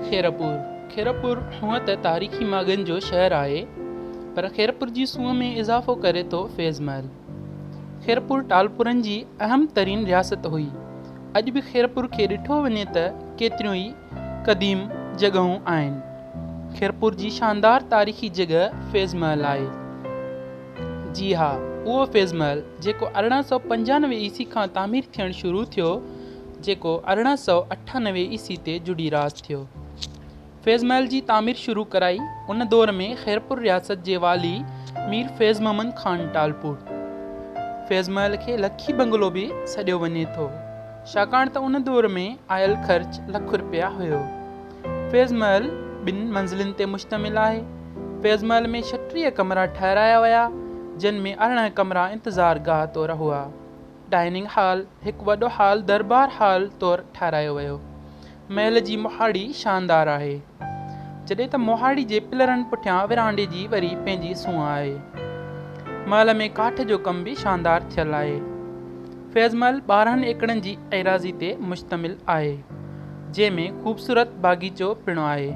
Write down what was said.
खैरपुर हुअं त तारीख़ी मागनि जो शहर आहे, पर खैरपुर जी सूंह में इज़ाफ़ो करे थो फैज़ महल। खैरपुर टालपुरनि जी अहम तरीन रियासत हुई। अॼु बि खैरपुर खे ॾिठो वञे त केतिरियूं ई क़दीम जॻहूं आहिनि। खैरपुर जी शानदार तारीख़ी जॻह फैज़ महल आहे। जी हा, उहो फैज़ महल जेको 1895 ईस्वी खां तामीर थियणु शुरू थियो, जेको 1898 ईस्वी ते जुड़ी रास थियो। फैज़ महल जी तामीर शुरू कराई उन दौर में खैरपुर रियासत जे वाली मीर फैज़ मोहम्मद ख़ान टालपुर। फैज़ महल खे लखी बंगलो बि सॾियो वञे थो, छाकाणि त उन दौर में आयल ख़र्च ₹1,00,000 हुयो। फैज़ महल 2 मंज़िलुनि ते मुश्तमिल आहे। फैज़ महल में 36 कमरा ठाहिराया विया, जिन में 18 कमरा इंतज़ार गाह तौरु हुआ। डाइनिंग हॉल, हिकु वॾो हॉल दरबार हॉल तौरु ठाहिरायो वियो। महल जी मोहाड़ी शानदार आहे, जॾहिं त मोहाड़ी जे पिलरनि पुठियां विरांडे जी वरी पंहिंजी सूंह आहे। महल में काठ जो कम बि शानदार थियल आहे। फैज़ महल 12 एकड़नि जी एराज़ी ते मुश्तमिल आहे, जंहिंमें ख़ूबसूरत बाग़ीचो पिणु आहे।